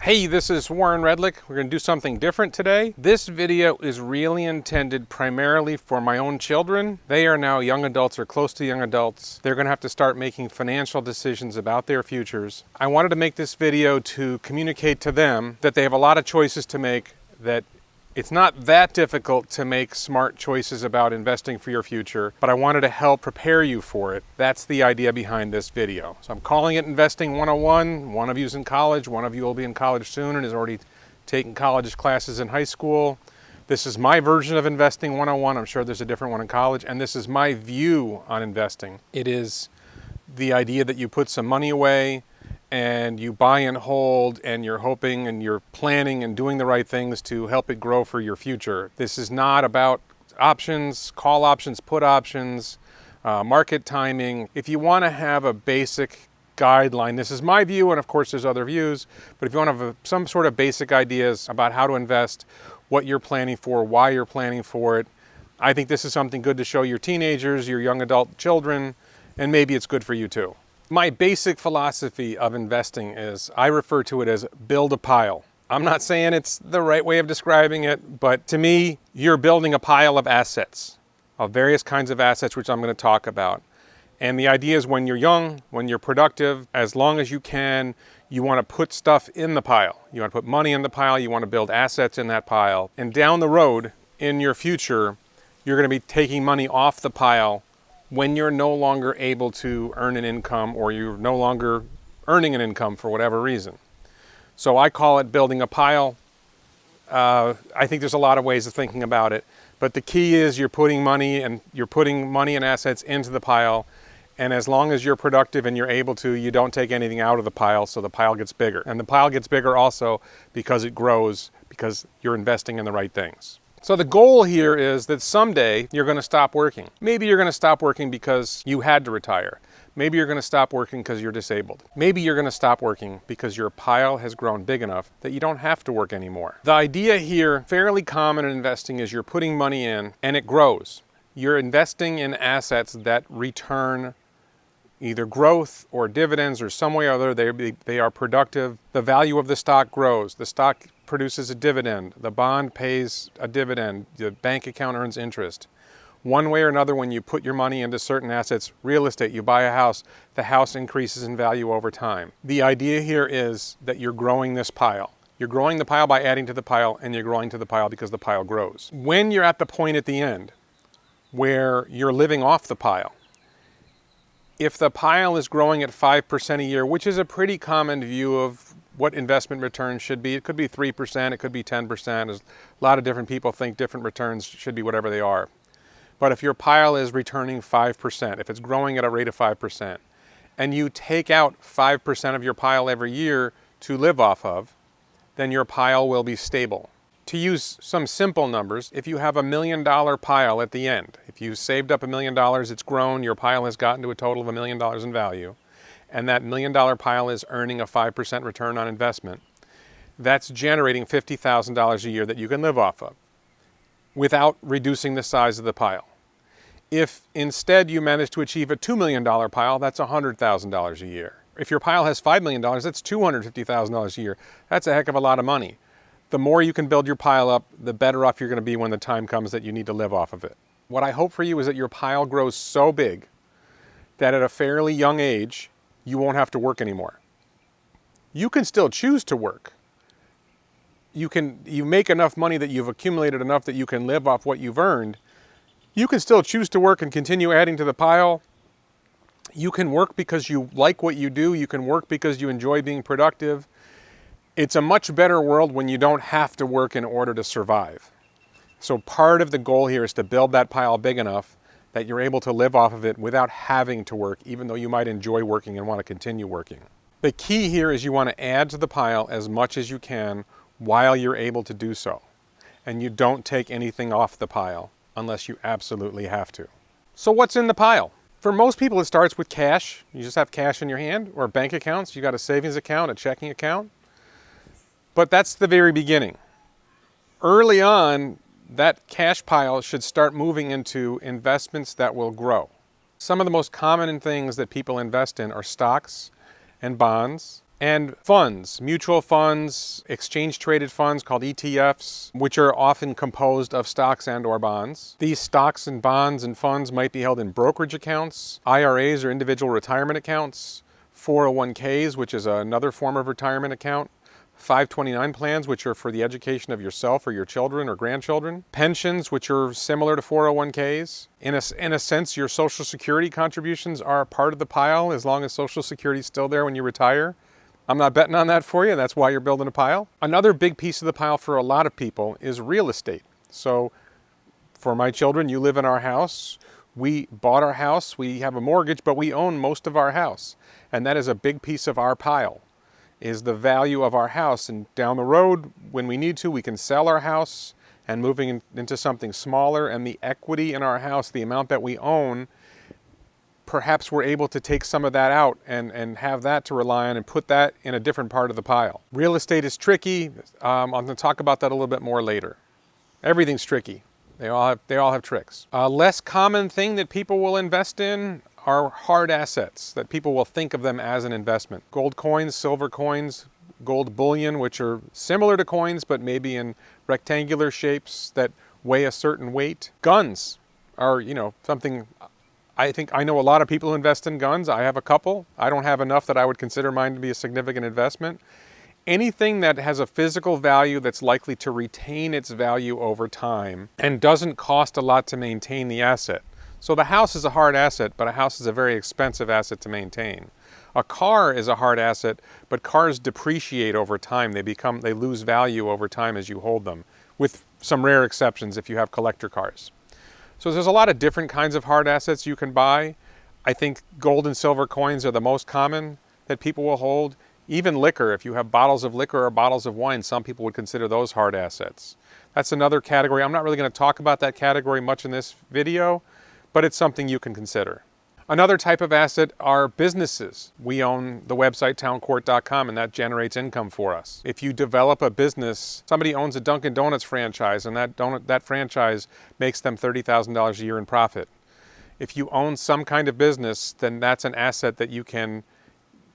Hey, this is Warren Redlick. We're going to do something different today. This video is really intended primarily for my own children. They are now young adults or close to young adults. They're going to have to start making financial decisions about their futures. I wanted to make this video to communicate to them that they have a lot of choices to make, that it's not that difficult to make smart choices about investing for your future, but I wanted to help prepare you for it. That's the idea behind this video. So I'm calling it Investing 101. One of you's in college, one of you will be in college soon and is already taking college classes in high school. This is my version of Investing 101. I'm sure there's a different one in college, and this is my view on investing. It is the idea that you put some money away and you buy and hold, and you're hoping and you're planning and doing the right things to help it grow for your future. This is not about options, call options, put options, market timing. If you want to have a basic guideline, this is my view, and of course there's other views, but if you want to have some sort of basic ideas about how to invest, what you're planning for, why you're planning for it, I think this is something good to show your teenagers, your young adult children, and maybe it's good for you too. My basic philosophy of investing is, I refer to it as build a pile. I'm not saying it's the right way of describing it, but to me, you're building a pile of assets, of various kinds of assets, which I'm going to talk about. And the idea is when you're young, when you're productive, as long as you can, you want to put stuff in the pile. You want to put money in the pile, you want to build assets in that pile. And down the road, in your future, you're going to be taking money off the pile when you're no longer able to earn an income, or you're no longer earning an income for whatever reason. So I call it building a pile. I think there's a lot of ways of thinking about it, but the key is you're putting money and assets into the pile, and as long as you're productive and you're able to, you don't take anything out of the pile, so the pile gets bigger. And the pile gets bigger also because it grows, because you're investing in the right things. So the goal here is that someday you're going to stop working. Maybe you're going to stop working because you had to retire. Maybe you're going to stop working because you're disabled. Maybe you're going to stop working because your pile has grown big enough that you don't have to work anymore. The idea here, fairly common in investing, is you're putting money in and it grows. You're investing in assets that return either growth or dividends or some way or other. They are productive. The value of the stock grows. The stock produces a dividend. The bond pays a dividend. The bank account earns interest. One way or another, when you put your money into certain assets, real estate, you buy a house, the house increases in value over time. The idea here is that you're growing this pile. You're growing the pile by adding to the pile, and you're growing to the pile because the pile grows. When you're at the point at the end where you're living off the pile, if the pile is growing at 5% a year, which is a pretty common view of what investment returns should be, it could be 3%, it could be 10%. A lot of different people think different returns should be whatever they are. But if your pile is returning 5%, if it's growing at a rate of 5%, and you take out 5% of your pile every year to live off of, then your pile will be stable. To use some simple numbers, if you have $1 million pile at the end, if you saved up $1 million, it's grown, your pile has gotten to a total of $1 million in value, and that $1 million pile is earning a 5% return on investment, that's generating $50,000 a year that you can live off of without reducing the size of the pile. If instead you manage to achieve a $2 million pile, that's $100,000 a year. If your pile has $5 million, that's $250,000 a year. That's a heck of a lot of money. The more you can build your pile up, the better off you're going to be when the time comes that you need to live off of it. What I hope for you is that your pile grows so big that at a fairly young age, you won't have to work anymore. You can still choose to work. You make enough money that you've accumulated enough that you can live off what you've earned. You can still choose to work and continue adding to the pile. You can work because you like what you do. You can work because you enjoy being productive. It's a much better world when you don't have to work in order to survive. So part of the goal here is to build that pile big enough that you're able to live off of it without having to work, even though you might enjoy working and want to continue working. The key here is you want to add to the pile as much as you can while you're able to do so. And you don't take anything off the pile unless you absolutely have to. So what's in the pile? For most people, it starts with cash. You just have cash in your hand, or bank accounts. You got a savings account, a checking account. But that's the very beginning. Early on, that cash pile should start moving into investments that will grow. Some of the most common things that people invest in are stocks and bonds And funds, mutual funds, exchange-traded funds called ETFs, which are often composed of stocks and or bonds. These stocks and bonds and funds might be held in brokerage accounts, IRAs or individual retirement accounts, 401ks, which is another form of retirement account, 529 plans, which are for the education of yourself or your children or grandchildren, pensions, which are similar to 401ks. In a sense, your Social Security contributions are a part of the pile as long as Social Security is still there when you retire. I'm not betting on that for you. That's why you're building a pile. Another big piece of the pile for a lot of people is real estate. So for my children, you live in our house. We bought our house. We have a mortgage, but we own most of our house. And that is a big piece of our pile, is the value of our house. And down the road, when we need to, we can sell our house and moving into something smaller. And the equity in our house, the amount that we own, perhaps we're able to take some of that out and have that to rely on and put that in a different part of the pile. Real estate is tricky. I'm going to talk about that a little bit more later. Everything's tricky. They all have tricks. A less common thing that people will invest in are hard assets, that people will think of them as an investment. Gold coins, silver coins, gold bullion, which are similar to coins, but maybe in rectangular shapes that weigh a certain weight. Guns are, something. I think I know a lot of people who invest in guns. I have a couple. I don't have enough that I would consider mine to be a significant investment. Anything that has a physical value that's likely to retain its value over time and doesn't cost a lot to maintain the asset. So the house is a hard asset, but a house is a very expensive asset to maintain. A car is a hard asset, but cars depreciate over time. They lose value over time as you hold them, with some rare exceptions if you have collector cars. So there's a lot of different kinds of hard assets you can buy. I think gold and silver coins are the most common that people will hold. Even liquor, if you have bottles of liquor or bottles of wine, some people would consider those hard assets. That's another category. I'm not really going to talk about that category much in this video, but it's something you can consider. Another type of asset are businesses. We own the website towncourt.com, and that generates income for us. If you develop a business, somebody owns a Dunkin' Donuts franchise, and that franchise makes them $30,000 a year in profit. If you own some kind of business, then that's an asset that you can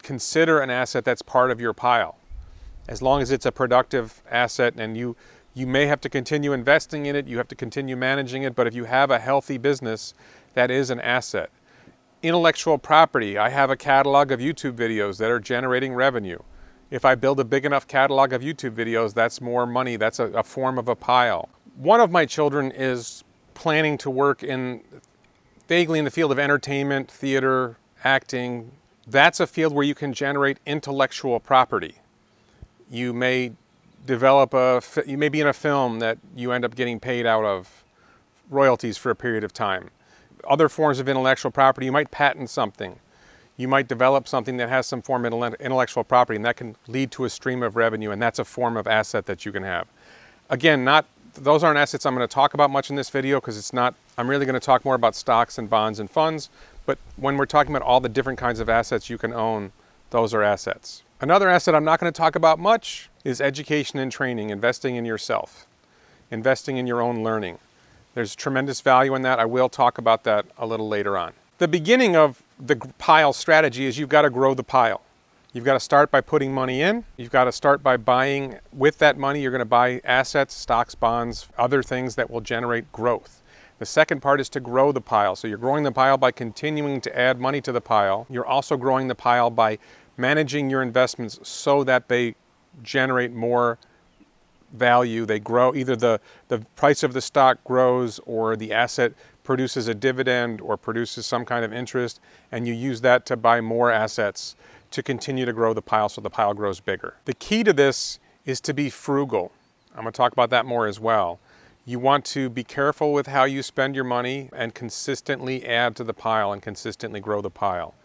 consider an asset that's part of your pile. As long as it's a productive asset and you may have to continue investing in it, you have to continue managing it, but if you have a healthy business, that is an asset. Intellectual property. I have a catalog of YouTube videos that are generating revenue. If I build a big enough catalog of YouTube videos, that's more money. That's a form of a pile. One of my children is planning to work vaguely in the field of entertainment, theater, acting. That's a field where you can generate intellectual property. You may you may be in a film that you end up getting paid out of royalties for a period of time. Other forms of intellectual property, you might patent something. You might develop something that has some form of intellectual property, and that can lead to a stream of revenue, and that's a form of asset that you can have. Again, those aren't assets I'm going to talk about much in this video because I'm really going to talk more about stocks and bonds and funds, but when we're talking about all the different kinds of assets you can own, those are assets. Another asset I'm not going to talk about much is education and training, investing in yourself, investing in your own learning. There's tremendous value in that. I will talk about that a little later on. The beginning of the pile strategy is you've got to grow the pile. You've got to start by putting money in. You've got to start by buying. With that money, you're going to buy assets, stocks, bonds, other things that will generate growth. The second part is to grow the pile. So you're growing the pile by continuing to add money to the pile. You're also growing the pile by managing your investments so that they generate more value. They grow, either the price of the stock grows or the asset produces a dividend or produces some kind of interest, and you use that to buy more assets to continue to grow the pile so the pile grows bigger. The key to this is to be frugal. I'm going to talk about that more as well. You want to be careful with how you spend your money and consistently add to the pile and consistently grow the pile.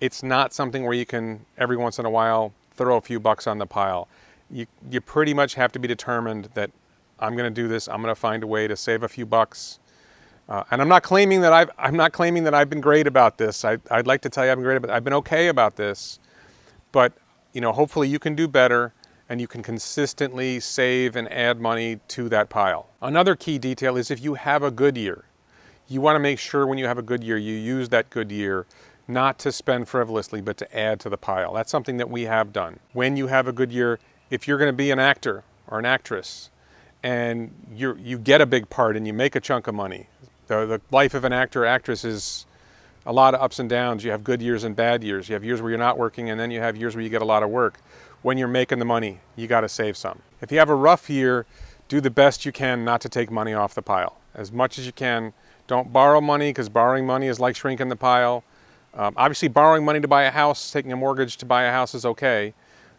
It's not something where you can every once in a while throw a few bucks on the pile. You pretty much have to be determined that I'm going to do this. I'm going to find a way to save a few bucks. And I'm not claiming that I've been great about this. I'd like to tell you I've been great, but I've been okay about this. But hopefully you can do better, and you can consistently save and add money to that pile. Another key detail is if you have a good year, you want to make sure when you have a good year, you use that good year not to spend frivolously, but to add to the pile. That's something that we have done. When you have a good year, if you're going to be an actor or an actress and you get a big part and you make a chunk of money, the life of an actor or actress is a lot of ups and downs. You have good years and bad years. You have years where you're not working, and then you have years where you get a lot of work. When you're making the money, you got to save some. If you have a rough year, do the best you can not to take money off the pile. As much as you can. Don't borrow money, because borrowing money is like shrinking the pile. Obviously, borrowing money to buy a house, taking a mortgage to buy a house is okay.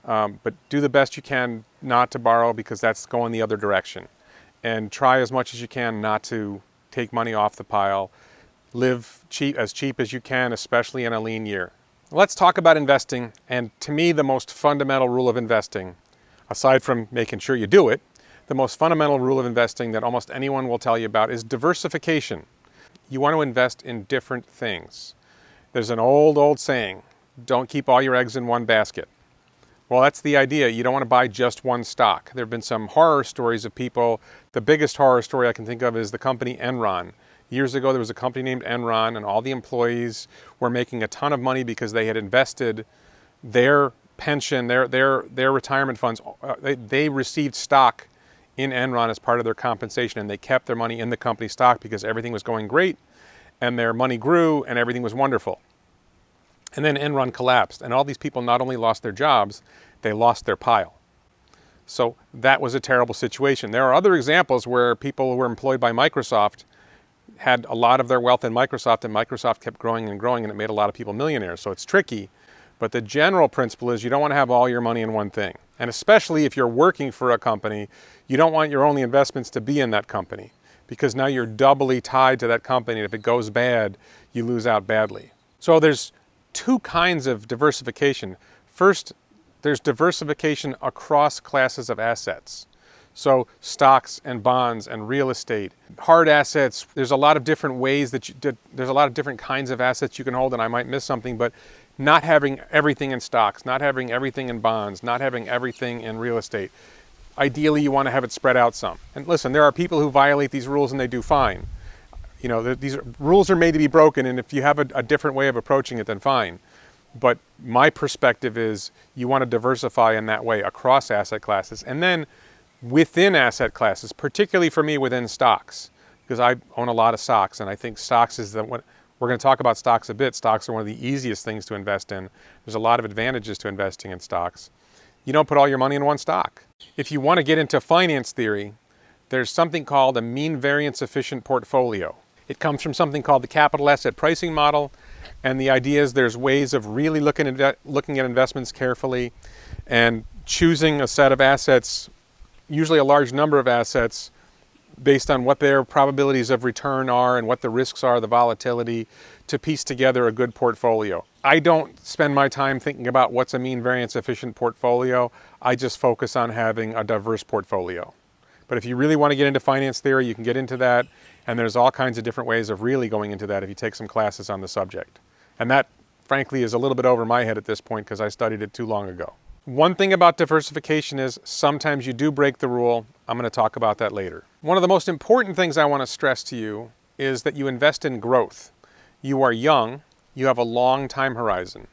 But do the best you can not to borrow, because that's going the other direction. And try as much as you can not to take money off the pile. Live cheap as you can, especially in a lean year. Let's talk about investing. And to me, the most fundamental rule of investing, aside from making sure you do it, the most fundamental rule of investing that almost anyone will tell you about is diversification. You want to invest in different things. There's an old saying, don't keep all your eggs in one basket. Well, that's the idea. You don't want to buy just one stock. There have been some horror stories of people. The biggest horror story I can think of is the company Enron. Years ago, there was a company named Enron, and all the employees were making a ton of money because they had invested their pension, their retirement funds. They received stock in Enron as part of their compensation, and they kept their money in the company stock because everything was going great, and their money grew, and everything was wonderful. And then Enron collapsed, and all these people not only lost their jobs, they lost their pile. So that was a terrible situation. There are other examples where people who were employed by Microsoft had a lot of their wealth in Microsoft, and Microsoft kept growing and growing, and it made a lot of people millionaires. So it's tricky, but the general principle is you don't want to have all your money in one thing. And especially if you're working for a company, you don't want your only investments to be in that company, because now you're doubly tied to that company. And if it goes bad, you lose out badly. So there's two kinds of diversification. First, there's diversification across classes of assets. So stocks and bonds and real estate, hard assets. There's a lot of different ways there's a lot of different kinds of assets you can hold, and I might miss something, but not having everything in stocks, not having everything in bonds, not having everything in real estate. Ideally, you want to have it spread out some. And listen, there are people who violate these rules and they do fine. You know, these rules are made to be broken, and if you have a different way of approaching it, then fine. But my perspective is you want to diversify in that way across asset classes. And then within asset classes, particularly for me within stocks, because I own a lot of stocks, and I think stocks is we're going to talk about stocks a bit. Stocks are one of the easiest things to invest in. There's a lot of advantages to investing in stocks. You don't put all your money in one stock. If you want to get into finance theory, there's something called a mean variance efficient portfolio. It comes from something called the capital asset pricing model, and the idea is there's ways of really looking at investments carefully and choosing a set of assets, usually a large number of assets, based on what their probabilities of return are and what the risks are, the volatility, to piece together a good portfolio. I don't spend my time thinking about what's a mean variance efficient portfolio. I just focus on having a diverse portfolio. But if you really want to get into finance theory, you can get into that, and there's all kinds of different ways of really going into that if you take some classes on the subject. And that, frankly, is a little bit over my head at this point because I studied it too long ago. One thing about diversification is sometimes you do break the rule. I'm going to talk about that later. One of the most important things I want to stress to you is that you invest in growth. You are young. You have a long time horizon.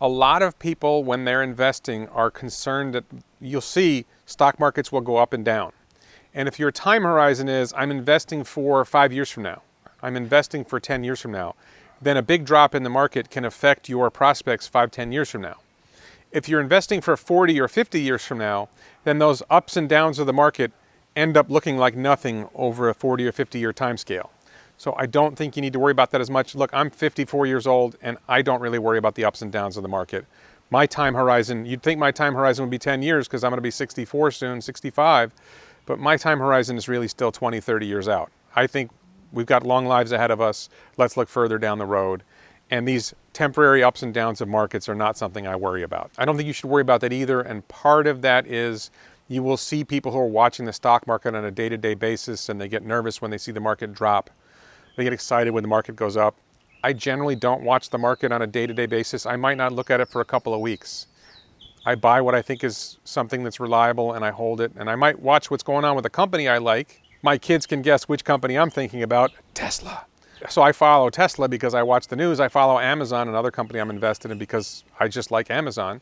A lot of people, when they're investing, are concerned that you'll see stock markets will go up and down. And if your time horizon is, I'm investing for 5 years from now, I'm investing for 10 years from now, then a big drop in the market can affect your prospects 5, 10 years from now. If you're investing for 40 or 50 years from now, then those ups and downs of the market end up looking like nothing over a 40 or 50 year time scale. So I don't think you need to worry about that as much. Look, I'm 54 years old and I don't really worry about the ups and downs of the market. My time horizon, you'd think my time horizon would be 10 years because I'm going to be 64 soon, 65, but my time horizon is really still 20, 30 years out. I think we've got long lives ahead of us. Let's look further down the road. And these temporary ups and downs of markets are not something I worry about. I don't think you should worry about that either. And part of that is you will see people who are watching the stock market on a day-to-day basis and they get nervous when they see the market drop. They get excited when the market goes up. I generally don't watch the market on a day-to-day basis. I might not look at it for a couple of weeks. I buy what I think is something that's reliable and I hold it. And I might watch what's going on with a company I like. My kids can guess which company I'm thinking about, Tesla. So I follow Tesla because I watch the news. I follow Amazon, another company I'm invested in, because I just like Amazon.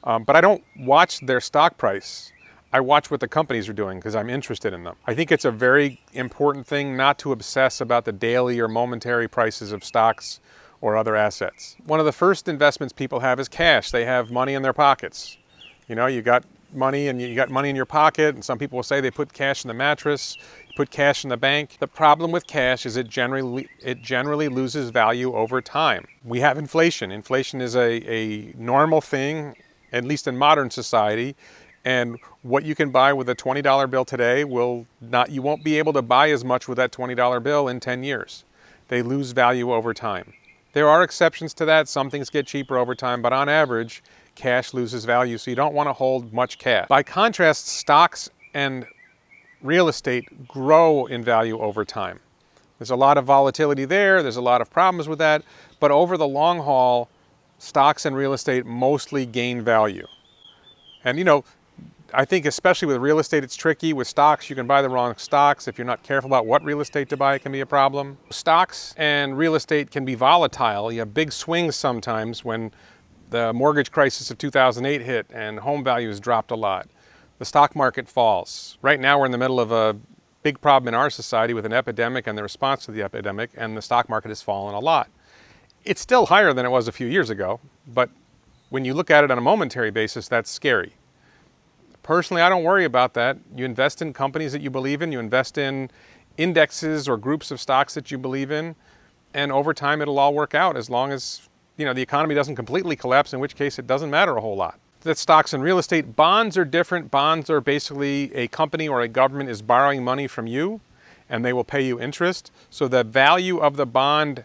But I don't watch their stock price. I watch what the companies are doing because I'm interested in them. I think it's a very important thing not to obsess about the daily or momentary prices of stocks or other assets. One of the first investments people have is cash. They have money in their pockets. You know, you got money and you got money in your pocket, and some people will say they put cash in the mattress, put cash in the bank. The problem with cash is it generally loses value over time. We have inflation. Inflation is a normal thing, at least in modern society. And what you can buy with a $20 bill today you won't be able to buy as much with that $20 bill in 10 years. They lose value over time. There are exceptions to that. Some things get cheaper over time, but on average, cash loses value, so you don't want to hold much cash. By contrast, stocks and real estate grow in value over time. There's a lot of volatility there. There's a lot of problems with that, but over the long haul, stocks and real estate mostly gain value. And I think especially with real estate, it's tricky. With stocks, you can buy the wrong stocks. If you're not careful about what real estate to buy, it can be a problem. Stocks and real estate can be volatile. You have big swings sometimes. When the mortgage crisis of 2008 hit and home values dropped a lot, the stock market falls. Right now, we're in the middle of a big problem in our society with an epidemic and the response to the epidemic, and the stock market has fallen a lot. It's still higher than it was a few years ago, but when you look at it on a momentary basis, that's scary. Personally, I don't worry about that. You invest in companies that you believe in. You invest in indexes or groups of stocks that you believe in. And over time, it'll all work out as long as, the economy doesn't completely collapse, in which case it doesn't matter a whole lot. That's stocks and real estate. Bonds are different. Bonds are basically a company or a government is borrowing money from you, and they will pay you interest. So the value of the bond,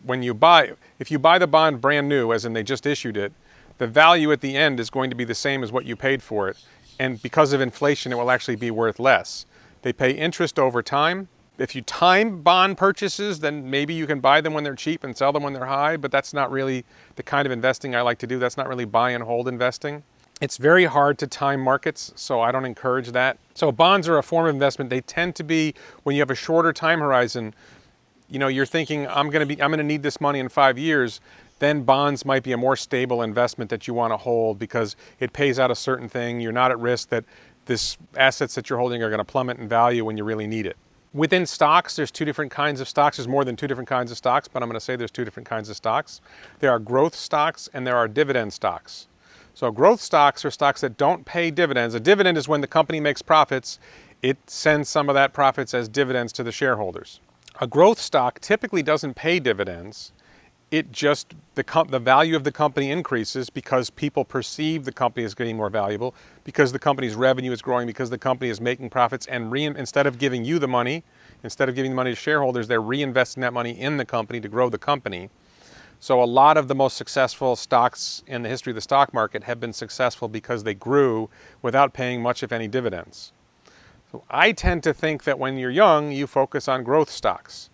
if you buy the bond brand new, as in they just issued it, the value at the end is going to be the same as what you paid for it. And because of inflation, it will actually be worth less. They pay interest over time. If you time bond purchases, then maybe you can buy them when they're cheap and sell them when they're high, but that's not really the kind of investing I like to do. That's not really buy and hold investing. It's very hard to time markets, so I don't encourage that. So bonds are a form of investment. They tend to be, when you have a shorter time horizon, you're thinking, I'm going to need this money in 5 years. Then bonds might be a more stable investment that you want to hold because it pays out a certain thing. You're not at risk that this assets that you're holding are going to plummet in value when you really need it. Within stocks, there's two different kinds of stocks. There's more than two different kinds of stocks, but I'm going to say there's two different kinds of stocks. There are growth stocks and there are dividend stocks. So growth stocks are stocks that don't pay dividends. A dividend is when the company makes profits. It sends some of that profits as dividends to the shareholders. A growth stock typically doesn't pay dividends. The value of the company increases because people perceive the company as getting more valuable, because the company's revenue is growing, because the company is making profits, and instead of giving you the money, instead of giving the money to shareholders, they're reinvesting that money in the company to grow the company. So a lot of the most successful stocks in the history of the stock market have been successful because they grew without paying much, if any, dividends. So I tend to think that when you're young, you focus on growth stocks.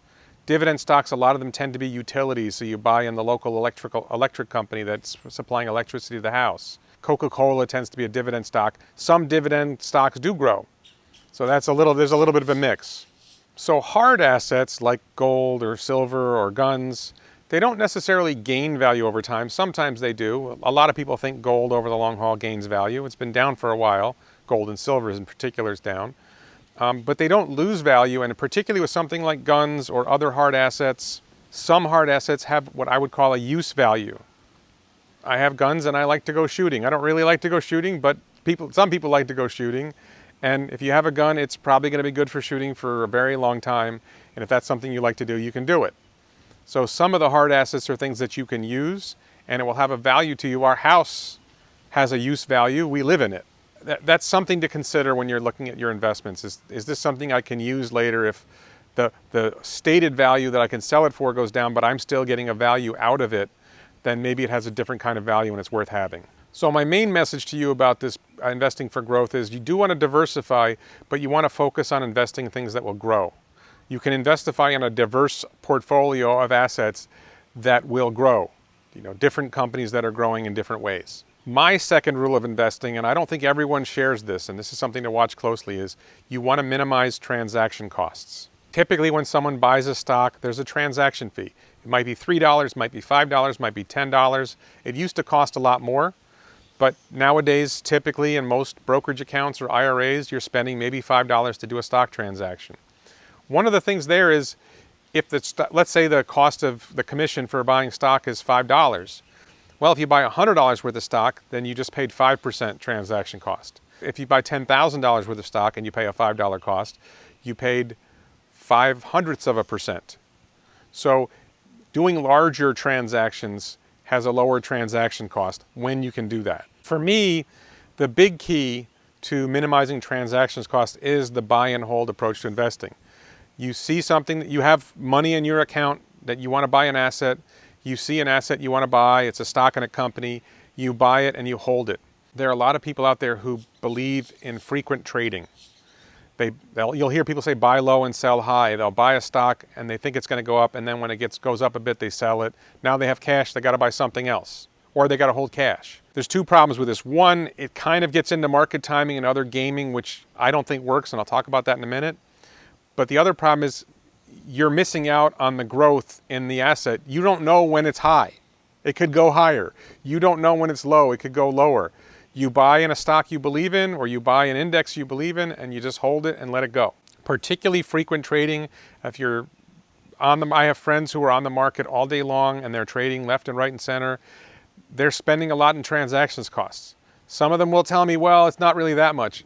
Dividend stocks, a lot of them tend to be utilities, so you buy in the local electric company that's supplying electricity to the house. Coca-Cola tends to be a dividend stock. Some dividend stocks do grow. So there's a little bit of a mix. So hard assets like gold or silver or guns, they don't necessarily gain value over time. Sometimes they do. A lot of people think gold over the long haul gains value. It's been down for a while. Gold and silver in particular is down. But they don't lose value, and particularly with something like guns or other hard assets, some hard assets have what I would call a use value. I have guns and I like to go shooting. I don't really like to go shooting, but some people like to go shooting. And if you have a gun, it's probably going to be good for shooting for a very long time. And if that's something you like to do, you can do it. So some of the hard assets are things that you can use, and it will have a value to you. Our house has a use value. We live in it. That's something to consider when you're looking at your investments. Is this something I can use later if the stated value that I can sell it for goes down, but I'm still getting a value out of it, then maybe it has a different kind of value and it's worth having. So my main message to you about this investing for growth is you do want to diversify, but you want to focus on investing in things that will grow. You can investify in a diverse portfolio of assets that will grow, different companies that are growing in different ways. My second rule of investing, and I don't think everyone shares this, and this is something to watch closely, is you want to minimize transaction costs. Typically when someone buys a stock, there's a transaction fee. It might be $3, might be $5, might be $10. It used to cost a lot more, but nowadays, typically in most brokerage accounts or IRAs, you're spending maybe $5 to do a stock transaction. One of the things there is, if let's say the cost of the commission for buying stock is $5. Well, if you buy $100 worth of stock, then you just paid 5% transaction cost. If you buy $10,000 worth of stock and you pay a $5 cost, you paid 0.05%. So doing larger transactions has a lower transaction cost when you can do that. For me, the big key to minimizing transactions cost is the buy and hold approach to investing. You see something, that you have money in your account that you want to buy an asset, you see an asset you want to buy, it's a stock in a company, you buy it and you hold it. There are a lot of people out there who believe in frequent trading. You'll hear people say buy low and sell high. They'll buy a stock and they think it's going to go up, and then when it goes up a bit, they sell it. Now they have cash, they got to buy something else, or they got to hold cash. There's two problems with this. One, it kind of gets into market timing and other gaming, which I don't think works, and I'll talk about that in a minute. But the other problem is you're missing out on the growth in the asset. You don't know when it's high. It could go higher. You don't know when it's low. It could go lower. You buy in a stock you believe in, or you buy an index you believe in, and you just hold it and let it go. Particularly frequent trading, if you're I have friends who are on the market all day long and they're trading left and right and center. They're spending a lot in transactions costs. Some of them will tell me, well, it's not really that much.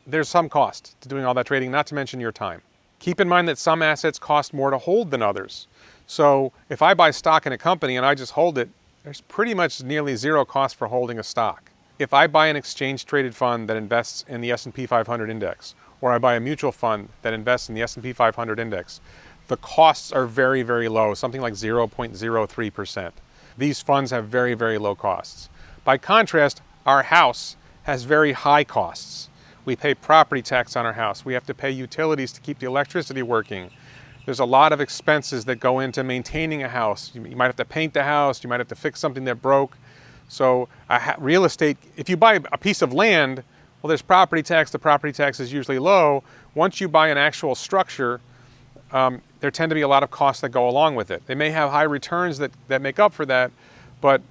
There's some cost to doing all that trading, not to mention your time. Keep in mind that some assets cost more to hold than others. So if I buy stock in a company and I just hold it, there's pretty much nearly zero cost for holding a stock. If I buy an exchange-traded fund that invests in the S&P 500 index, or I buy a mutual fund that invests in the S&P 500 index, the costs are very, very low, something like 0.03%. These funds have very, very low costs. By contrast, our house has very high costs. We pay property tax on our house. We have to pay utilities to keep the electricity working. There's a lot of expenses that go into maintaining a house. You might have to paint the house. You might have to fix something that broke. So real estate, if you buy a piece of land, well, there's property tax. The property tax is usually low. Once you buy an actual structure, there tend to be a lot of costs that go along with it. They may have high returns that make up for that, but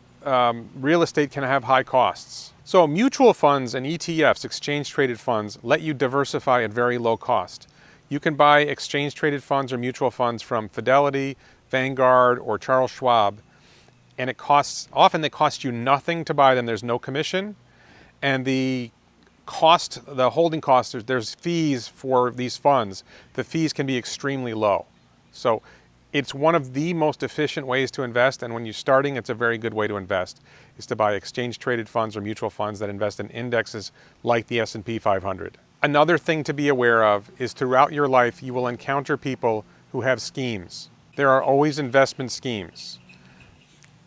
real estate can have high costs. So mutual funds and ETFs, exchange-traded funds, let you diversify at very low cost. You can buy exchange-traded funds or mutual funds from Fidelity, Vanguard, or Charles Schwab, and often they cost you nothing to buy them. There's no commission, and the holding cost, there's fees for these funds. The fees can be extremely low. So it's one of the most efficient ways to invest, and when you're starting, it's a very good way to invest, is to buy exchange-traded funds or mutual funds that invest in indexes like the S&P 500. Another thing to be aware of is throughout your life, you will encounter people who have schemes. There are always investment schemes.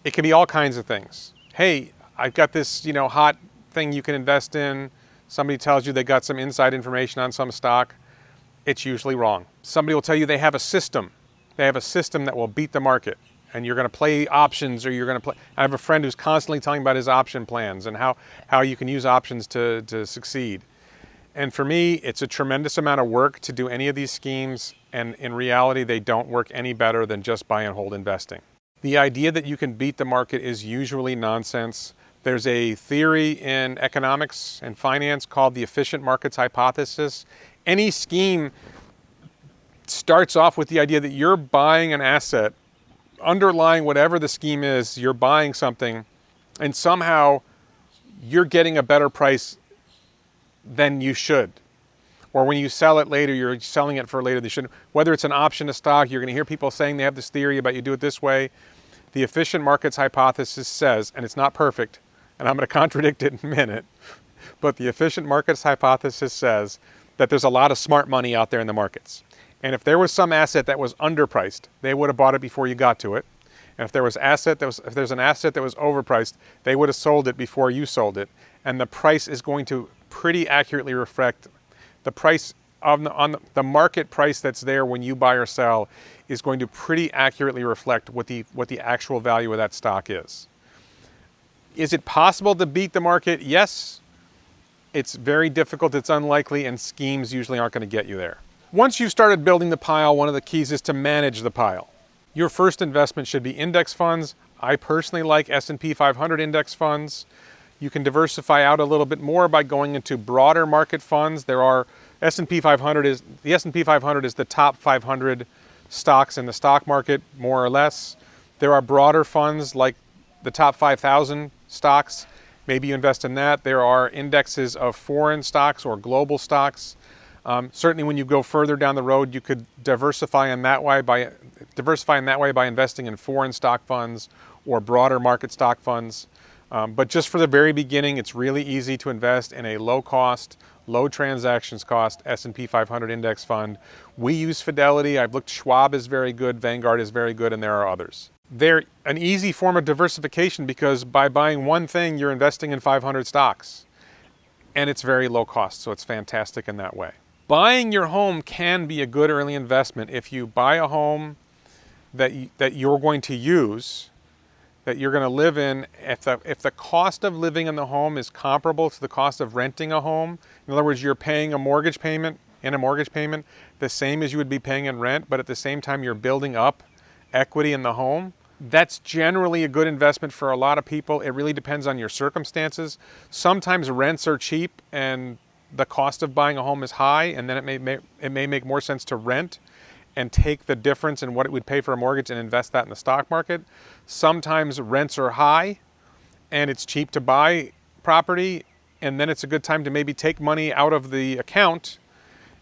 It can be all kinds of things. Hey, I've got this, hot thing you can invest in. Somebody tells you they got some inside information on some stock. It's usually wrong. Somebody will tell you they have a system. They have a system that will beat the market, and you're going to play options, or you're going to play. I have a friend who's constantly telling about his option plans and how you can use options to succeed. And for me, it's a tremendous amount of work to do any of these schemes, and in reality, they don't work any better than just buy and hold investing. The idea that you can beat the market is usually nonsense. There's a theory in economics and finance called the efficient markets hypothesis. Any scheme starts off with the idea that you're buying an asset, underlying whatever the scheme is, you're buying something, and somehow you're getting a better price than you should. Or when you sell it later, you're selling it for later than you should. Whether it's an option, a stock, you're going to hear people saying they have this theory about you do it this way. The efficient markets hypothesis says, and it's not perfect, and I'm going to contradict it in a minute, but the efficient markets hypothesis says that there's a lot of smart money out there in the markets. And if there was some asset that was underpriced, they would have bought it before you got to it. And if there's an asset that was overpriced, they would have sold it before you sold it. And the price is going to pretty accurately reflect the price on the market price that's there when you buy or sell is going to pretty accurately reflect what the actual value of that stock is. Is it possible to beat the market? Yes. It's very difficult. It's unlikely, and schemes usually aren't going to get you there. Once you've started building the pile, one of the keys is to manage the pile. Your first investment should be index funds. I personally like S&P 500 index funds. You can diversify out a little bit more by going into broader market funds. There are the S&P 500 is the top 500 stocks in the stock market, more or less. There are broader funds like the top 5,000 stocks. Maybe you invest in that. There are indexes of foreign stocks or global stocks. Certainly when you go further down the road, you could diversify in that way by investing in foreign stock funds or broader market stock funds. But just for the very beginning, it's really easy to invest in a low cost, low transactions cost S&P 500 index fund. We use Fidelity. I've looked, Schwab is very good, Vanguard is very good, and there are others. They're an easy form of diversification because by buying one thing, you're investing in 500 stocks. And it's very low cost, so it's fantastic in that way. Buying your home can be a good early investment if you buy a home that you're going to use, that you're going to live in. If the cost of living in the home is comparable to the cost of renting a home, in other words, you're paying a mortgage payment the same as you would be paying in rent, but at the same time you're building up equity in the home, that's generally a good investment for a lot of people. It really depends on your circumstances. Sometimes rents are cheap and the cost of buying a home is high, and then it may make more sense to rent and take the difference in what it would pay for a mortgage and invest that in the stock market. Sometimes rents are high and it's cheap to buy property, and then it's a good time to maybe take money out of the account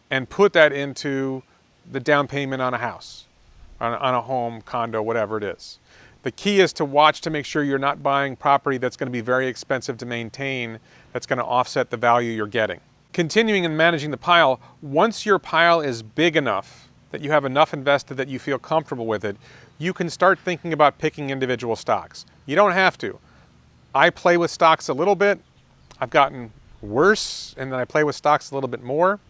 and put that into the down payment on a house, on a home, condo, whatever it is. The key is to watch to make sure you're not buying property that's going to be very expensive to maintain, that's going to offset the value you're getting. Continuing and managing the pile, once your pile is big enough that you have enough invested that you feel comfortable with it, you can start thinking about picking individual stocks. You don't have to. I play with stocks a little bit. I've gotten worse, and then I play with stocks a little bit more.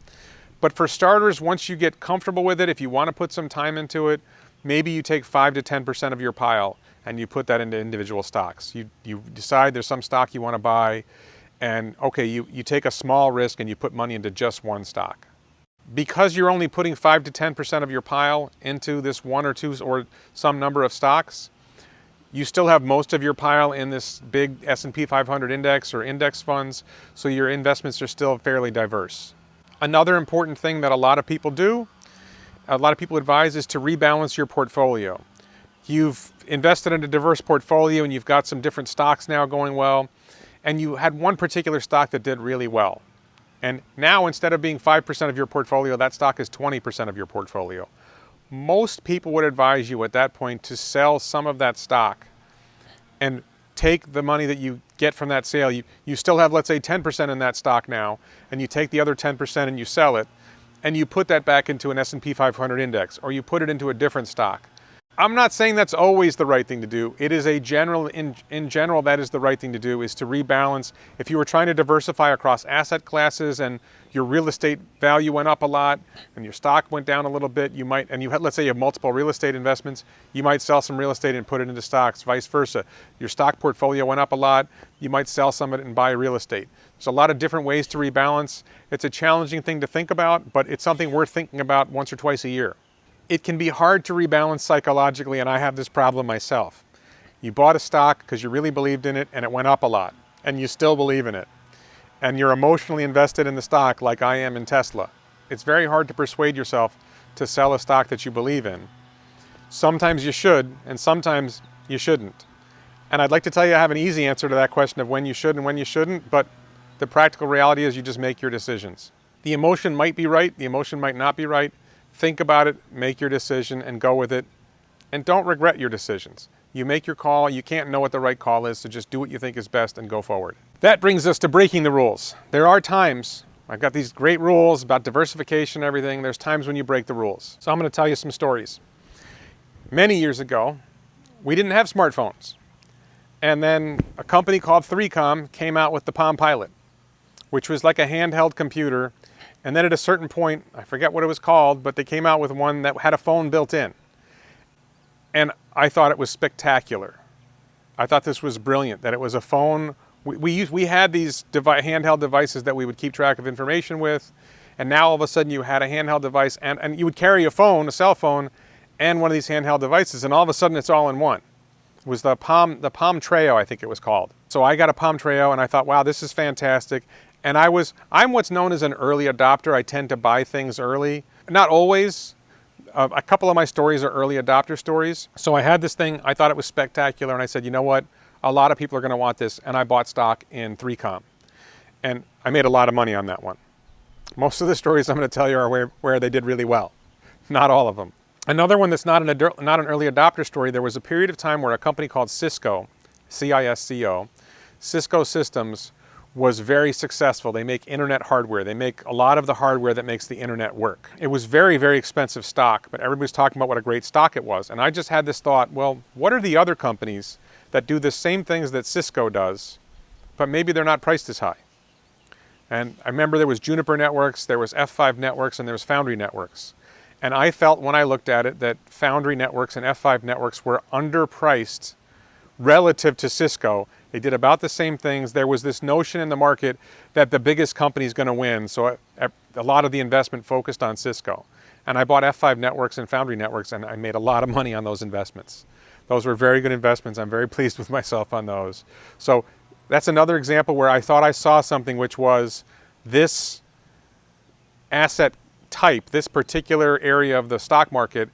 But for starters, once you get comfortable with it, if you want to put some time into it, maybe you take 5 to 10% of your pile and you put that into individual stocks. You decide there's some stock you want to buy, and okay, you take a small risk and you put money into just one stock. Because you're only putting 5 to 10% of your pile into this one or two or some number of stocks, you still have most of your pile in this big S&P 500 index or index funds, so your investments are still fairly diverse. Another important thing that a lot of people advise is to rebalance your portfolio. You've invested in a diverse portfolio and you've got some different stocks now going well, and you had one particular stock that did really well. And now instead of being 5% of your portfolio, that stock is 20% of your portfolio. Most people would advise you at that point to sell some of that stock and take the money that you get from that sale. You still have, let's say, 10% in that stock now, and you take the other 10% and you sell it, and you put that back into an S&P 500 index, or you put it into a different stock. I'm not saying that's always the right thing to do. It is in general, that is the right thing to do, is to rebalance. If you were trying to diversify across asset classes and your real estate value went up a lot and your stock went down a little bit, and you had, let's say you have multiple real estate investments, you might sell some real estate and put it into stocks, vice versa. Your stock portfolio went up a lot, you might sell some of it and buy real estate. There's a lot of different ways to rebalance. It's a challenging thing to think about, but it's something worth thinking about once or twice a year. It can be hard to rebalance psychologically, and I have this problem myself. You bought a stock because you really believed in it and it went up a lot, and you still believe in it. And you're emotionally invested in the stock like I am in Tesla. It's very hard to persuade yourself to sell a stock that you believe in. Sometimes you should, and sometimes you shouldn't. And I'd like to tell you I have an easy answer to that question of when you should and when you shouldn't, but the practical reality is you just make your decisions. The emotion might be right, the emotion might not be right. Think about it, make your decision, and go with it. And don't regret your decisions. You make your call, you can't know what the right call is, so just do what you think is best and go forward. That brings us to breaking the rules. There are times, I've got these great rules about diversification and everything, there's times when you break the rules. So I'm going to tell you some stories. Many years ago, we didn't have smartphones. And then a company called 3Com came out with the Palm Pilot, which was like a handheld computer. And then at a certain point, I forget what it was called, but they came out with one that had a phone built in. And I thought it was spectacular. I thought this was brilliant, that it was a phone. We had these handheld devices that we would keep track of information with, And now all of a sudden you had a handheld device, and you would carry a phone, a cell phone, and one of these handheld devices, and all of a sudden it's all in one. It was the Palm Treo, I think it was called. So I got a Palm Treo and I thought, wow, this is fantastic. And I'm what's known as an early adopter. I tend to buy things early. Not always. A couple of my stories are early adopter stories. So I had this thing, I thought it was spectacular, and I said, you know what? A lot of people are gonna want this, and I bought stock in 3Com. And I made a lot of money on that one. Most of the stories I'm gonna tell you are where they did really well. Not all of them. Another one that's not an early adopter story, there was a period of time where a company called Cisco, C-I-S-C-O, Cisco Systems was very successful. They make internet hardware. They make a lot of the hardware that makes the internet work. It was very, very expensive stock, but everybody's talking about what a great stock it was. And I just had this thought, well, what are the other companies that do the same things that Cisco does, but maybe they're not priced as high? And I remember there was Juniper Networks, there was F5 Networks, and there was Foundry Networks. And I felt when I looked at it that Foundry Networks and F5 Networks were underpriced relative to Cisco. They did about the same things. There was this notion in the market that the biggest company is going to win. So a lot of the investment focused on Cisco. And I bought F5 Networks and Foundry Networks, and I made a lot of money on those investments. Those were very good investments. I'm very pleased with myself on those. So that's another example where I thought I saw something which was this asset type, this particular area of the stock market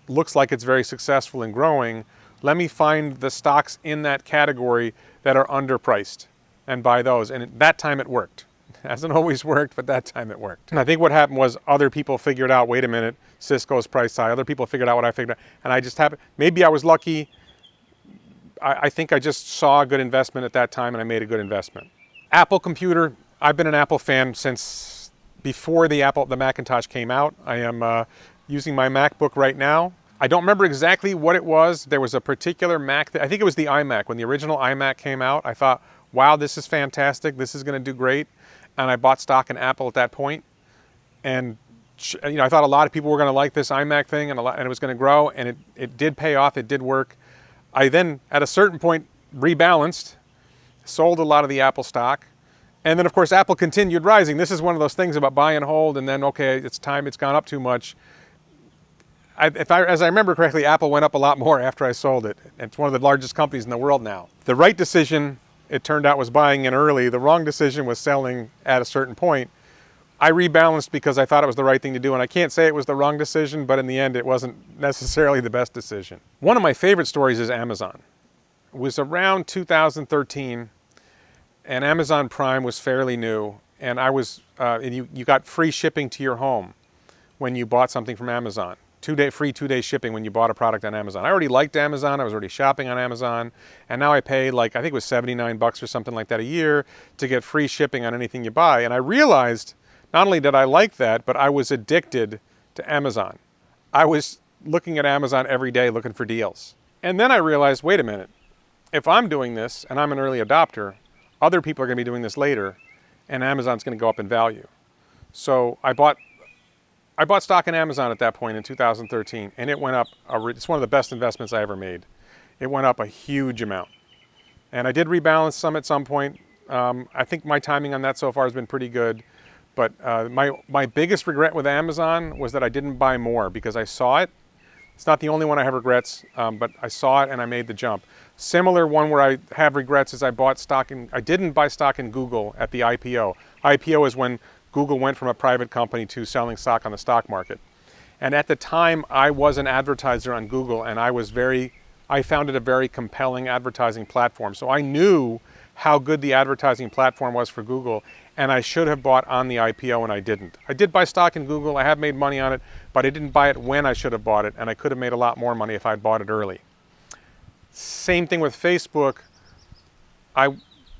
looks like it's very successful and growing. Let me find the stocks in that category that are underpriced and buy those. And at that time it worked. It hasn't always worked, but that time it worked. And I think what happened was other people figured out, wait a minute, Cisco's priced high. Other people figured out what I figured out. And I just happened, maybe I was lucky. I think I just saw a good investment at that time and I made a good investment. Apple computer, I've been an Apple fan since before the Macintosh came out. I am using my MacBook right now. I don't remember exactly what it was. There was a particular Mac, I think it was the iMac. When the original iMac came out, I thought, wow, this is fantastic. This is going to do great. And I bought stock in Apple at that point. And you know, I thought a lot of people were going to like this iMac thing and it was going to grow. And it did pay off. It did work. I then, at a certain point, rebalanced, sold a lot of the Apple stock. And then, of course, Apple continued rising. This is one of those things about buy and hold, and then, okay, it's time, it's gone up too much. As I remember correctly, Apple went up a lot more after I sold it. It's one of the largest companies in the world now. The right decision, it turned out, was buying in early. The wrong decision was selling at a certain point. I rebalanced because I thought it was the right thing to do, and I can't say it was the wrong decision, but in the end, it wasn't necessarily the best decision. One of my favorite stories is Amazon. It was around 2013. And Amazon Prime was fairly new, and you got free shipping to your home when you bought something from Amazon. Free two-day shipping when you bought a product on Amazon. I already liked Amazon. I was already shopping on Amazon, and now I pay I think it was $79 or something like that a year to get free shipping on anything you buy. And I realized not only did I like that, but I was addicted to Amazon. I was looking at Amazon every day looking for deals. And then I realized, wait a minute, if I'm doing this and I'm an early adopter, other people are going to be doing this later, and Amazon's going to go up in value. So I bought stock in Amazon at that point in 2013, and it went up. It's one of the best investments I ever made. It went up a huge amount. And I did rebalance some at some point. I think my timing on that so far has been pretty good. But my biggest regret with Amazon was that I didn't buy more because I saw it. It's not the only one I have regrets, but I saw it and I made the jump. Similar one where I have regrets is I didn't buy stock in Google at the IPO. IPO is when Google went from a private company to selling stock on the stock market. And at the time, I was an advertiser on Google, and I found it a very compelling advertising platform. So I knew how good the advertising platform was for Google, and I should have bought on the IPO, and I didn't. I did buy stock in Google. I have made money on it, but I didn't buy it when I should have bought it, and I could have made a lot more money if I'd bought it early. Same thing with Facebook. I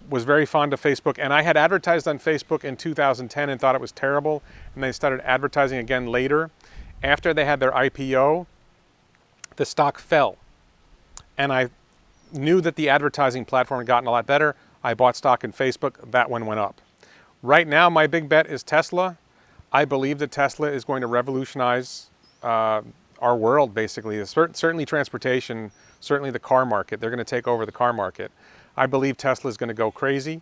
was very fond of Facebook, and I had advertised on Facebook in 2010 and thought it was terrible, and they started advertising again later. After they had their IPO, the stock fell, and I knew that the advertising platform had gotten a lot better. I bought stock in Facebook. That one went up. Right now, my big bet is Tesla. I believe that Tesla is going to revolutionize our world, basically. Certainly transportation, certainly the car market. They're going to take over the car market. I believe Tesla is going to go crazy,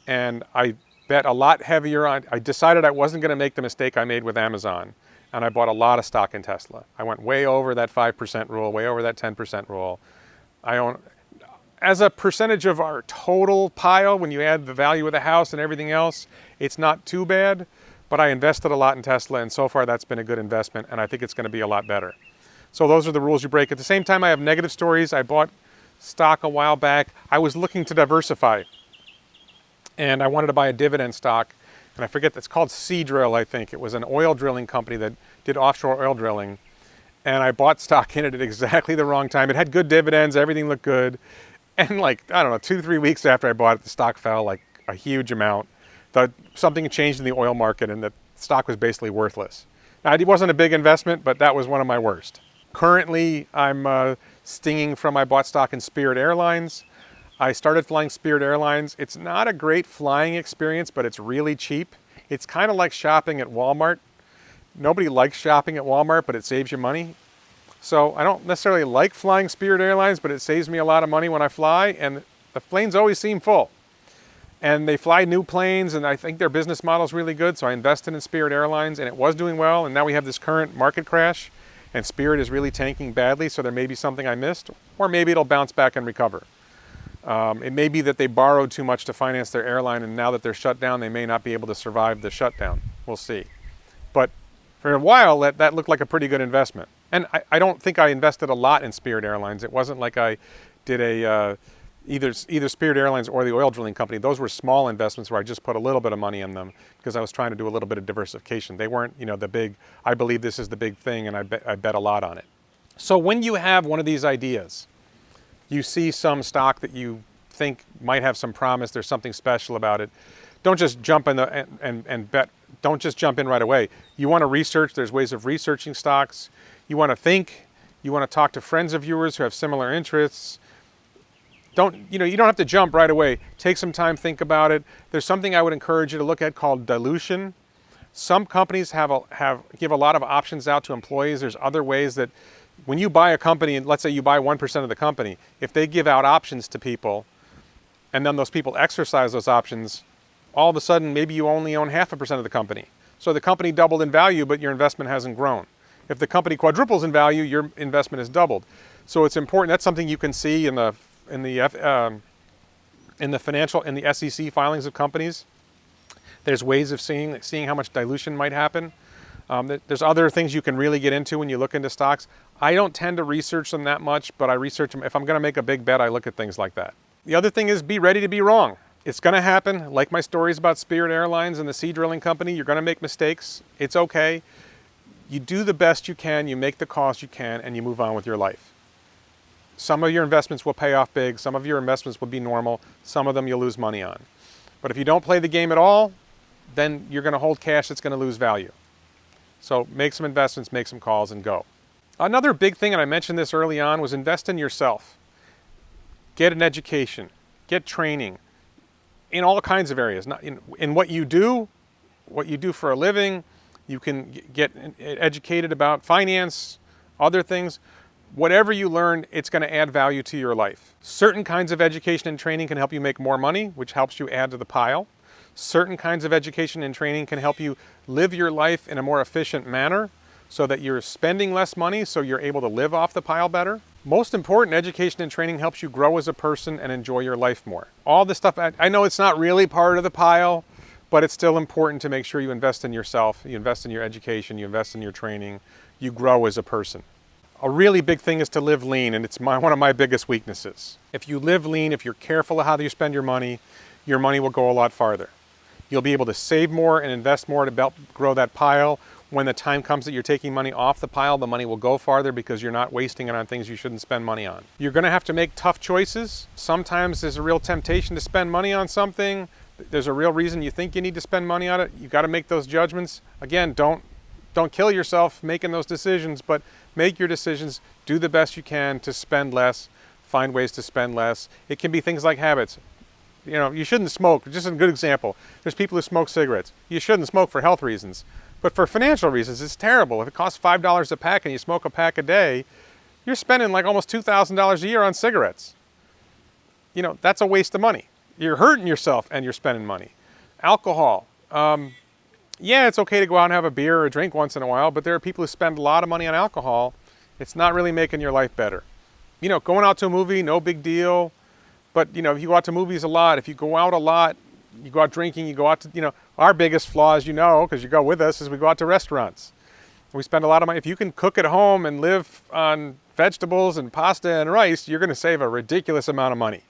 and I bet a lot heavier on, I decided I wasn't going to make the mistake I made with Amazon. And I bought a lot of stock in Tesla. I went way over that 5% rule, way over that 10% rule. I own, as a percentage of our total pile, when you add the value of the house and everything else, it's not too bad, but I invested a lot in Tesla, and so far that's been a good investment, and I think it's going to be a lot better. So those are the rules you break. At the same time, I have negative stories. I bought stock a while back. I was looking to diversify, and I wanted to buy a dividend stock, and I forget, it's called Seadrill, I think. It was an oil drilling company that did offshore oil drilling, and I bought stock in it at exactly the wrong time. It had good dividends, everything looked good, and like, I don't know, 2-3 weeks after I bought it, the stock fell like a huge amount. Something changed in the oil market, and the stock was basically worthless. Now, it wasn't a big investment, but that was one of my worst. Currently, I'm stinging from, I bought stock in Spirit Airlines. I started flying Spirit Airlines. It's not a great flying experience, but it's really cheap. It's kind of like shopping at Walmart. Nobody likes shopping at Walmart, but it saves you money. So I don't necessarily like flying Spirit Airlines, but it saves me a lot of money when I fly, and the planes always seem full. And they fly new planes, and I think their business model is really good, so I invested in Spirit Airlines, and it was doing well, and now we have this current market crash, and Spirit is really tanking badly, so there may be something I missed, or maybe it'll bounce back and recover. It may be that they borrowed too much to finance their airline, and now that they're shut down, they may not be able to survive the shutdown. We'll see. But for a while, that looked like a pretty good investment. And I don't think I invested a lot in Spirit Airlines. It wasn't like I did either Spirit Airlines or the oil drilling company. Those were small investments where I just put a little bit of money in them because I was trying to do a little bit of diversification. They weren't, the big, I believe this is the big thing, and I bet a lot on it. So when you have one of these ideas, you see some stock that you think might have some promise, there's something special about it, don't just jump in and bet. Don't just jump in right away. You want to research. There's ways of researching stocks. You want to think. You want to talk to friends of yours who have similar interests. You don't have to jump right away. Take some time, think about it. There's something I would encourage you to look at called dilution. Some companies give a lot of options out to employees. There's other ways that when you buy a company, and let's say you buy 1% of the company, if they give out options to people, and then those people exercise those options, all of a sudden maybe you only own 0.5% of the company. So the company doubled in value, but your investment hasn't grown. If the company quadruples in value, your investment has doubled. So it's important. That's something you can see in the SEC filings of companies. There's ways of seeing how much dilution might happen. There's other things you can really get into when you look into stocks. I don't tend to research them that much, but I research them. If I'm going to make a big bet, I look at things like that. The other thing is be ready to be wrong. It's going to happen. Like my stories about Spirit Airlines and the Sea Drilling Company, you're going to make mistakes. It's okay. You do the best you can, you make the calls you can, and you move on with your life. Some of your investments will pay off big. Some of your investments will be normal. Some of them you'll lose money on. But if you don't play the game at all, then you're going to hold cash that's going to lose value. So make some investments, make some calls, and go. Another big thing, and I mentioned this early on, was invest in yourself. Get an education. Get training in all kinds of areas. Not in what you do for a living. You can get educated about finance, other things. Whatever you learn, it's going to add value to your life. Certain kinds of education and training can help you make more money, which helps you add to the pile. Certain kinds of education and training can help you live your life in a more efficient manner so that you're spending less money so you're able to live off the pile better. Most important, education and training helps you grow as a person and enjoy your life more. All this stuff, I know it's not really part of the pile, but it's still important to make sure you invest in yourself, you invest in your education, you invest in your training, you grow as a person. A really big thing is to live lean, and it's one of my biggest weaknesses. If you live lean, if you're careful of how you spend your money will go a lot farther. You'll be able to save more and invest more to help grow that pile. When the time comes that you're taking money off the pile, the money will go farther because you're not wasting it on things you shouldn't spend money on. You're going to have to make tough choices. Sometimes there's a real temptation to spend money on something. There's a real reason you think you need to spend money on it. You got to make those judgments. Again, don't kill yourself making those decisions, but make your decisions. Do the best you can to spend less. Find ways to spend less. It can be things like habits. You shouldn't smoke. Just a good example. There's people who smoke cigarettes. You shouldn't smoke for health reasons. But for financial reasons, it's terrible. If it costs $5 a pack and you smoke a pack a day, you're spending like almost $2,000 a year on cigarettes. That's a waste of money. You're hurting yourself and you're spending money. Alcohol. Yeah, it's okay to go out and have a beer or a drink once in a while, but there are people who spend a lot of money on alcohol. It's not really making your life better. You know, going out to a movie, no big deal. But, you know, if you go out to movies a lot, if you go out a lot, you go out drinking, you go out to, you know, our biggest flaw, as you know, because you go with us, is we go out to restaurants. We spend a lot of money. If you can cook at home and live on vegetables and pasta and rice, you're going to save a ridiculous amount of money.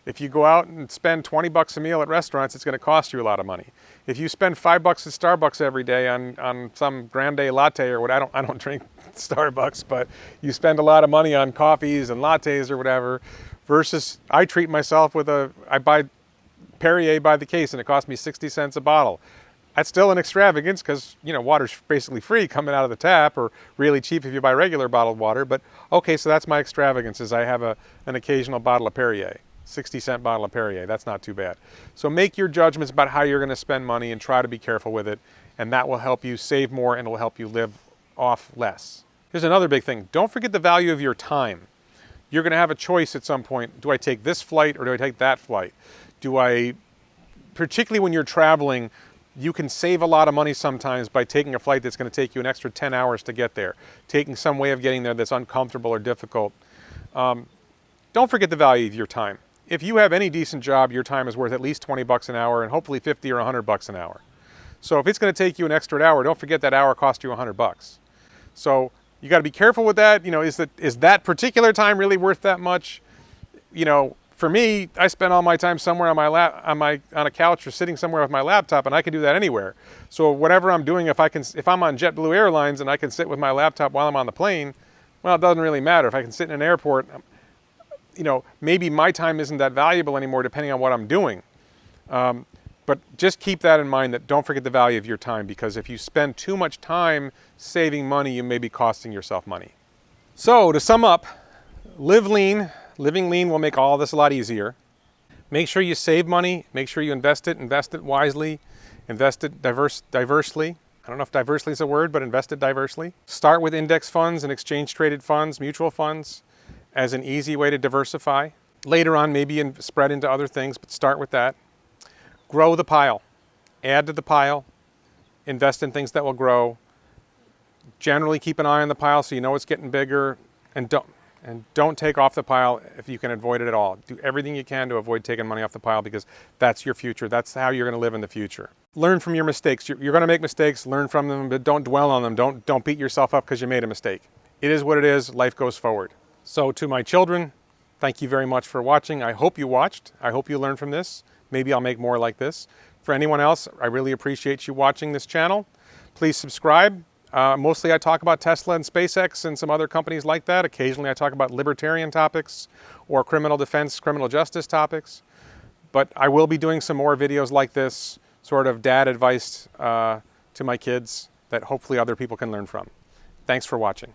If you go out and spend 20 bucks a meal at restaurants, it's going to cost you a lot of money. If you spend 5 bucks at Starbucks every day on some grande latte or what, I don't drink Starbucks, but you spend a lot of money on coffees and lattes or whatever, versus I treat myself with I buy Perrier by the case and it costs me 60 cents a bottle. That's still an extravagance because, you know, water's basically free coming out of the tap, or really cheap if you buy regular bottled water. But okay, so that's my extravagance, is I have an occasional bottle of Perrier. 60-cent bottle of Perrier, that's not too bad. So make your judgments about how you're going to spend money and try to be careful with it, and that will help you save more and will help you live off less. Here's another big thing. Don't forget the value of your time. You're going to have a choice at some point. Do I take this flight or do I take that flight? Particularly when you're traveling, you can save a lot of money sometimes by taking a flight that's going to take you an extra 10 hours to get there, taking some way of getting there that's uncomfortable or difficult. Don't forget the value of your time. If you have any decent job, your time is worth at least 20 bucks an hour and hopefully 50 or 100 bucks an hour. So if it's going to take you an extra hour, don't forget that hour cost you 100 bucks. So you got to be careful with that. You know, is that particular time really worth that much? You know, for me, I spend all my time somewhere on a couch or sitting somewhere with my laptop, and I can do that anywhere. So whatever I'm doing, if I'm on JetBlue Airlines and I can sit with my laptop while I'm on the plane, well, it doesn't really matter. If I can sit in an airport, you know, maybe my time isn't that valuable anymore depending on what I'm doing. But just keep that in mind, that don't forget the value of your time, because if you spend too much time saving money, you may be costing yourself money. So to sum up, live lean. Living lean will make all this a lot easier. Make sure you save money. Make sure you invest it wisely, invest it diversely. I don't know if diversely is a word, but invest it diversely. Start with index funds and exchange traded funds, mutual funds, as an easy way to diversify. Later on, maybe spread into other things, but start with that. Grow the pile. Add to the pile. Invest in things that will grow. Generally keep an eye on the pile so you know it's getting bigger, and don't take off the pile if you can avoid it at all. Do everything you can to avoid taking money off the pile, because that's your future. That's how you're going to live in the future. Learn from your mistakes. You're going to make mistakes. Learn from them, but don't dwell on them. Don't beat yourself up because you made a mistake. It is what it is. Life goes forward. So to my children, thank you very much for watching. I hope you watched. I hope you learned from this. Maybe I'll make more like this. For anyone else, I really appreciate you watching this channel. Please subscribe. Mostly I talk about Tesla and SpaceX and some other companies like that. Occasionally I talk about libertarian topics or criminal defense, criminal justice topics. But I will be doing some more videos like this, sort of dad advice to my kids that hopefully other people can learn from. Thanks for watching.